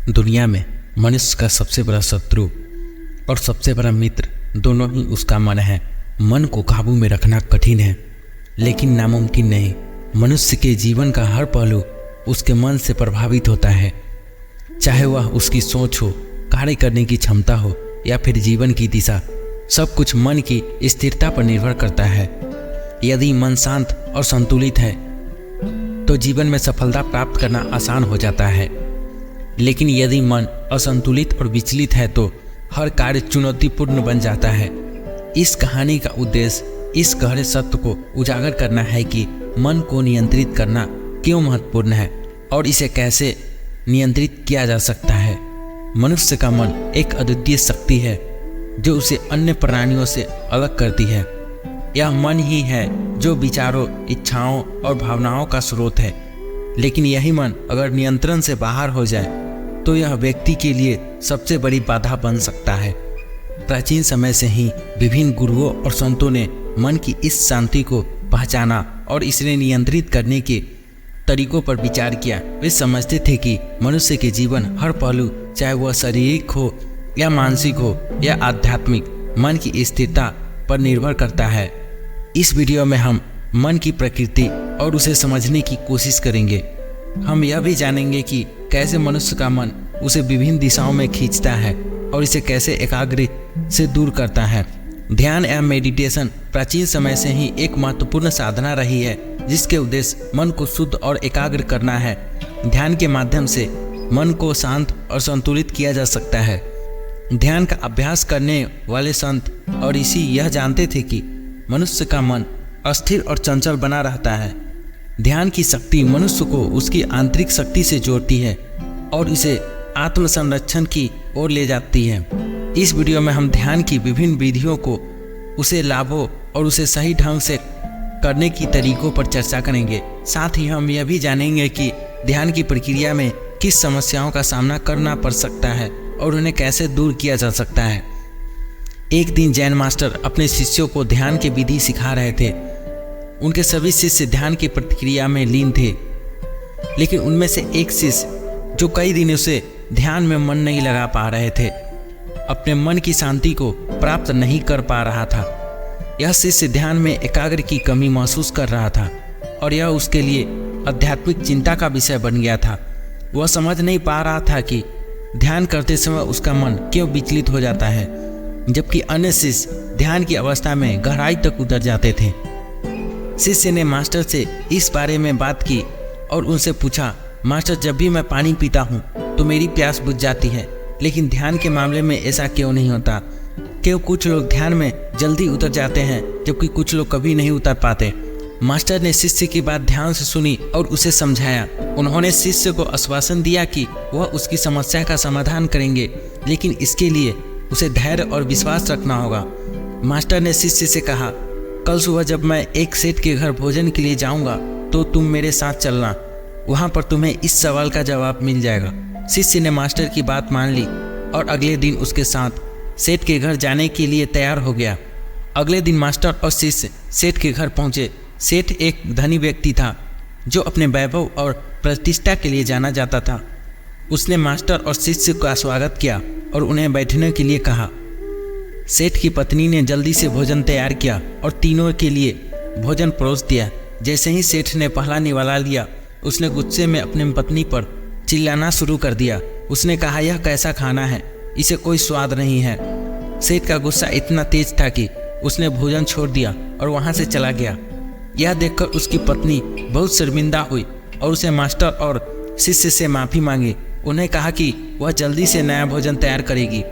दुनिया में मनुष्य का सबसे बड़ा शत्रु और सबसे बड़ा मित्र दोनों ही उसका मन है। मन को काबू में रखना कठिन है लेकिन नामुमकिन नहीं। मनुष्य के जीवन का हर पहलू उसके मन से प्रभावित होता है, चाहे वह उसकी सोच हो, कार्य करने की क्षमता हो या फिर जीवन की दिशा। सब कुछ मन की स्थिरता पर निर्भर करता है। यदि मन शांत और संतुलित है तो जीवन में सफलता प्राप्त करना आसान हो जाता है, लेकिन यदि मन असंतुलित और विचलित है तो हर कार्य चुनौतीपूर्ण बन जाता है। इस कहानी का उद्देश्य इस गहरे सत्य को उजागर करना है कि मन को नियंत्रित करना क्यों महत्वपूर्ण है और इसे कैसे नियंत्रित किया जा सकता है। मनुष्य का मन एक अद्वितीय शक्ति है जो उसे अन्य प्राणियों से अलग करती है। यह मन ही है जो विचारों, इच्छाओं और भावनाओं का स्रोत है, लेकिन यही मन अगर नियंत्रण से बाहर हो जाए तो यह व्यक्ति के लिए सबसे बड़ी बाधा बन सकता है। प्राचीन समय से ही विभिन्न गुरुओं और संतों ने मन की इस शांति को पहचाना और इसे नियंत्रित करने के तरीकों पर विचार किया। वे समझते थे कि मनुष्य के जीवन हर पहलू, चाहे वह शारीरिक हो या मानसिक हो या आध्यात्मिक, मन की स्थिरता पर निर्भर करता है। इस वीडियो में हम मन की प्रकृति और उसे समझने की कोशिश करेंगे। हम यह भी जानेंगे कि कैसे मनुष्य का मन उसे विभिन्न दिशाओं में खींचता है और इसे कैसे एकाग्र से दूर करता है। ध्यान या मेडिटेशन प्राचीन समय से ही एक महत्वपूर्ण साधना रही है जिसके उद्देश्य मन को शुद्ध और एकाग्र करना है। ध्यान के माध्यम से मन को शांत और संतुलित किया जा सकता है। ध्यान का अभ्यास करने वाले संत और ऋषि यह जानते थे कि मनुष्य का मन अस्थिर और चंचल बना रहता है। ध्यान की शक्ति मनुष्य को उसकी आंतरिक शक्ति से जोड़ती है और इसे आत्मसंरक्षण की ओर ले जाती है। इस वीडियो में हम ध्यान की विभिन्न विधियों को, उसे लाभों और उसे सही ढंग से करने की तरीकों पर चर्चा करेंगे। साथ ही हम यह भी जानेंगे कि ध्यान की प्रक्रिया में किस समस्याओं का सामना करना पड़ सकता है और उन्हें कैसे दूर किया जा सकता है। एक दिन जैन मास्टर अपने शिष्यों को ध्यान की विधि सिखा रहे थे। उनके सभी शिष्य ध्यान की प्रक्रिया में लीन थे, लेकिन उनमें से एक शिष्य जो कई दिनों से ध्यान में मन नहीं लगा पा रहे थे, अपने मन की शांति को प्राप्त नहीं कर पा रहा था। यह शिष्य ध्यान में एकाग्र की कमी महसूस कर रहा था और यह उसके लिए आध्यात्मिक चिंता का विषय बन गया था। वह समझ नहीं पा रहा था कि ध्यान करते समय उसका मन क्यों विचलित हो जाता है, जबकि अन्य शिष्य ध्यान की अवस्था में गहराई तक उतर जाते थे। शिष्य ने मास्टर से इस बारे में बात की और उनसे पूछा, मास्टर, जब भी मैं पानी पीता हूँ तो मेरी प्यास बुझ जाती है, लेकिन ध्यान के मामले में ऐसा क्यों नहीं होता? क्यों कुछ लोग ध्यान में जल्दी उतर जाते हैं जबकि कुछ लोग कभी नहीं उतर पाते? मास्टर ने शिष्य की बात ध्यान से सुनी और उसे समझाया। उन्होंने शिष्य को आश्वासन दिया कि वह उसकी समस्या का समाधान करेंगे, लेकिन इसके लिए उसे धैर्य और विश्वास रखना होगा। मास्टर ने शिष्य से कहा, कल सुबह जब मैं एक सेठ के घर भोजन के लिए जाऊंगा तो तुम मेरे साथ चलना, वहां पर तुम्हें इस सवाल का जवाब मिल जाएगा। शिष्य ने मास्टर की बात मान ली और अगले दिन उसके साथ सेठ के घर जाने के लिए तैयार हो गया। अगले दिन मास्टर और शिष्य सेठ के घर पहुंचे। सेठ एक धनी व्यक्ति था जो अपने वैभव और प्रतिष्ठा के लिए जाना जाता था। उसने मास्टर और शिष्य का स्वागत किया और उन्हें बैठने के लिए कहा। सेठ की पत्नी ने जल्दी से भोजन तैयार किया और तीनों के लिए भोजन परोस दिया। जैसे ही सेठ ने पहला निवाला लिया, उसने गुस्से में अपनी पत्नी पर चिल्लाना शुरू कर दिया। उसने कहा, यह कैसा खाना है, इसे कोई स्वाद नहीं है। सेठ का गुस्सा इतना तेज था कि उसने भोजन छोड़ दिया और वहां से चला गया। यह देखकर उसकी पत्नी बहुत शर्मिंदा हुई और उसे मास्टर और शिष्य से माफ़ी मांगी। उन्हें कहा कि वह जल्दी से नया भोजन तैयार करेगी।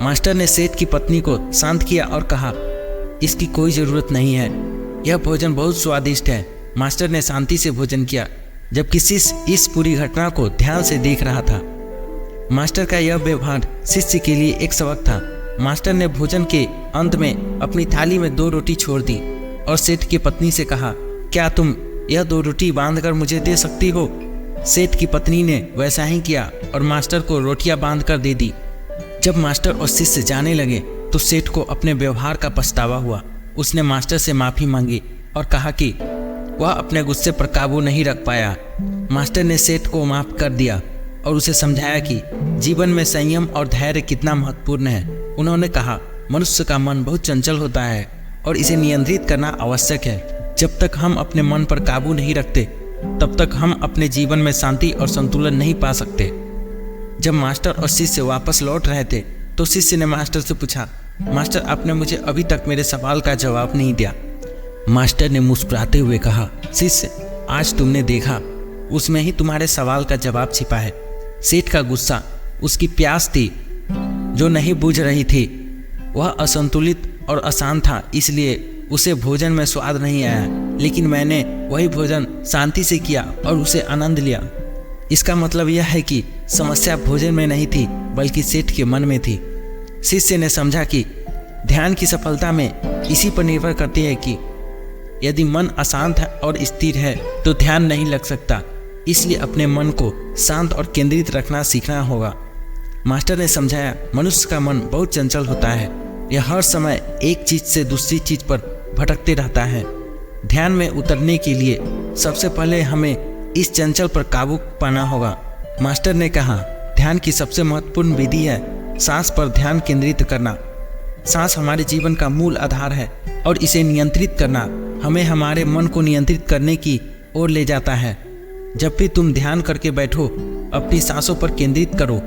मास्टर ने सेठ की पत्नी को शांत किया और कहा, इसकी कोई ज़रूरत नहीं है, यह भोजन बहुत स्वादिष्ट है। मास्टर ने शांति से भोजन किया, जबकि शिष्य इस पूरी घटना को ध्यान से देख रहा था। मास्टर का यह व्यवहार शिष्य के लिए एक सबक था। मास्टर ने भोजन के अंत में अपनी थाली में 2 रोटी छोड़ दी और सेठ की पत्नी से कहा, क्या तुम यह 2 रोटी बांधकर मुझे दे सकती हो? सेठ की पत्नी ने वैसा ही किया और मास्टर को रोटियां बांधकर दे दी। जब मास्टर और शिष्य जाने लगे तो सेठ को अपने व्यवहार का पछतावा हुआ। उसने मास्टर से माफ़ी मांगी और कहा कि वह अपने गुस्से पर काबू नहीं रख पाया। मास्टर ने सेठ को माफ़ कर दिया और उसे समझाया कि जीवन में संयम और धैर्य कितना महत्वपूर्ण है। उन्होंने कहा, मनुष्य का मन बहुत चंचल होता है और इसे नियंत्रित करना आवश्यक है। जब तक हम अपने मन पर काबू नहीं रखते तब तक हम अपने जीवन में शांति और संतुलन नहीं पा सकते। जब मास्टर और शिष्य वापस लौट रहे थे तो शिष्य ने मास्टर से पूछा, मास्टर आपने मुझे अभी तक मेरे सवाल का जवाब नहीं दिया। मास्टर ने मुस्कुराते हुए कहा, शिष्य आज तुमने देखा, उसमें ही तुम्हारे सवाल का जवाब छिपा है। सेठ का गुस्सा उसकी प्यास थी जो नहीं बुझ रही थी। वह असंतुलित और अशांत था, इसलिए उसे भोजन में स्वाद नहीं आया, लेकिन मैंने वही भोजन शांति से किया और उसे आनंद लिया। इसका मतलब यह है कि समस्या भोजन में नहीं थी बल्कि सेठ के मन में थी। शिष्य ने समझा कि ध्यान की सफलता में इसी पर निर्भर करती है कि यदि मन अशांत है और स्थिर है तो ध्यान नहीं लग सकता। इसलिए अपने मन को शांत और केंद्रित रखना सीखना होगा। मास्टर ने समझाया, मनुष्य का मन बहुत चंचल होता है। यह हर समय एक चीज से दूसरी चीज पर भटकते रहता है। ध्यान में उतरने के लिए सबसे पहले हमें इस चंचल पर काबू पाना होगा। मास्टर ने कहा, ध्यान की सबसे महत्वपूर्ण विधि है सांस पर ध्यान केंद्रित करना। सांस हमारे जीवन का मूल आधार है और इसे नियंत्रित करना हमें हमारे मन को नियंत्रित करने की ओर ले जाता है। जब भी तुम ध्यान करके बैठो, अपनी सांसों पर केंद्रित करो,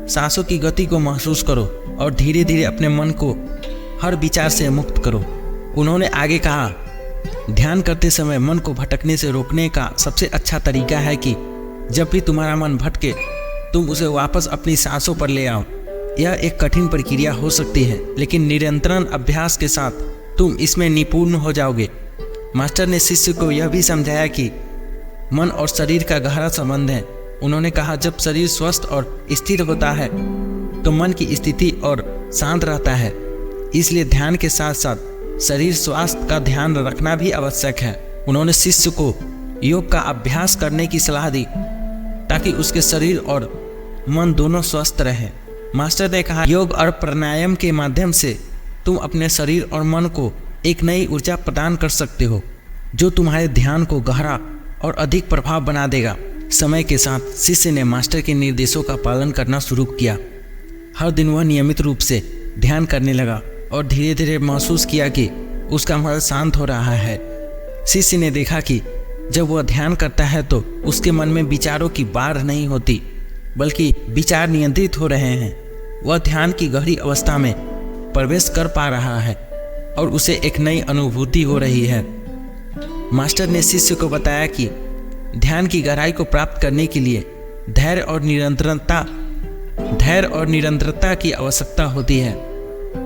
सांसों की गति को महसूस करो और धीरे धीरे अपने मन को हर विचार से मुक्त करो। उन्होंने आगे कहा, ध्यान करते समय मन को भटकने से रोकने का सबसे अच्छा तरीका है कि जब भी तुम्हारा मन भटके तुम उसे वापस अपनी सांसों पर ले आओ। यह एक कठिन प्रक्रिया हो सकती है, लेकिन निरंतर अभ्यास के साथ तुम इसमें निपुण हो जाओगे। मास्टर ने शिष्य को यह भी समझाया कि मन और शरीर का गहरा संबंध है। उन्होंने कहा, जब शरीर स्वस्थ और स्थिर होता है तो मन की स्थिति और शांत रहता है। इसलिए ध्यान के साथ साथ शरीर स्वास्थ्य का ध्यान रखना भी आवश्यक है। उन्होंने शिष्य को योग का अभ्यास करने की सलाह दी ताकि उसके शरीर और मन दोनों स्वस्थ रहे। मास्टर ने कहा, योग और प्राणायाम के माध्यम से तुम अपने शरीर और मन को एक नई ऊर्जा प्रदान कर सकते हो जो तुम्हारे ध्यान को गहरा और अधिक प्रभाव बना देगा। समय के साथ शिष्य ने मास्टर के निर्देशों का पालन करना शुरू किया। हर दिन वह नियमित रूप से ध्यान करने लगा और धीरे धीरे महसूस किया कि उसका मन शांत हो रहा है। शिष्य ने देखा कि जब वह ध्यान करता है तो उसके मन में विचारों की बाढ़ नहीं होती बल्कि विचार नियंत्रित हो रहे हैं। वह ध्यान की गहरी अवस्था में प्रवेश कर पा रहा है और उसे एक नई अनुभूति हो रही है। मास्टर ने शिष्य को बताया कि ध्यान की गहराई को प्राप्त करने के लिए धैर्य और निरंतरता की आवश्यकता होती है।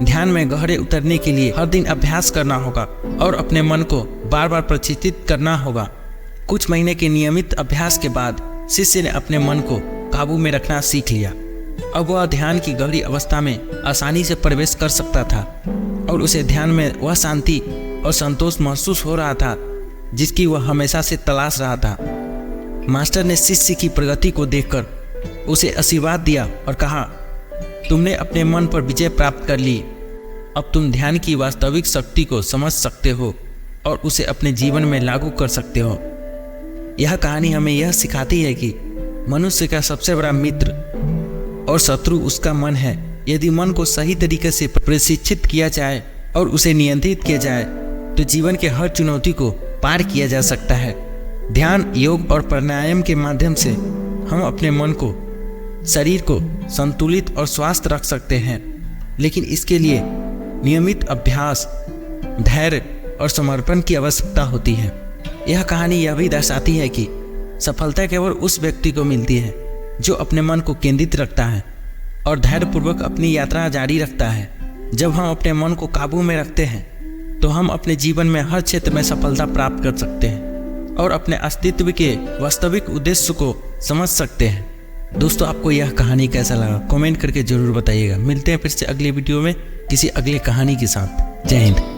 ध्यान में गहरे उतरने के लिए हर दिन अभ्यास करना होगा और अपने मन को बार बार प्रशिक्षित करना होगा। कुछ महीने के नियमित अभ्यास के बाद शिष्य ने अपने मन को काबू में रखना सीख लिया। अब वह ध्यान की गहरी अवस्था में आसानी से प्रवेश कर सकता था और उसे ध्यान में वह शांति और संतोष महसूस हो रहा था जिसकी वह हमेशा से तलाश रहा था। मास्टर ने शिष्य की प्रगति को देखकर उसे आशीर्वाद दिया और कहा, तुमने अपने मन पर विजय प्राप्त कर ली। अब तुम ध्यान की वास्तविक शक्ति को समझ सकते हो और उसे अपने जीवन में लागू कर सकते हो। यह कहानी हमें यह सिखाती है कि मनुष्य का सबसे बड़ा मित्र और शत्रु उसका मन है। यदि मन को सही तरीके से प्रशिक्षित किया जाए और उसे नियंत्रित किया जाए तो जीवन के हर चुनौती को पार किया जा सकता है। ध्यान, योग और प्राणायाम के माध्यम से हम अपने मन को, शरीर को संतुलित और स्वस्थ रख सकते हैं, लेकिन इसके लिए नियमित अभ्यास, धैर्य और समर्पण की आवश्यकता होती है। यह कहानी यह भी दर्शाती है कि सफलता केवल उस व्यक्ति को मिलती है जो अपने मन को केंद्रित रखता है और धैर्यपूर्वक अपनी यात्रा जारी रखता है। जब हम अपने मन को काबू में रखते हैं तो हम अपने जीवन में हर क्षेत्र में सफलता प्राप्त कर सकते हैं और अपने अस्तित्व के वास्तविक उद्देश्य को समझ सकते हैं। दोस्तों, आपको यह कहानी कैसा लगा कमेंट करके जरूर बताइएगा। मिलते हैं फिर से अगले वीडियो में किसी अगले कहानी के साथ। जय हिंद।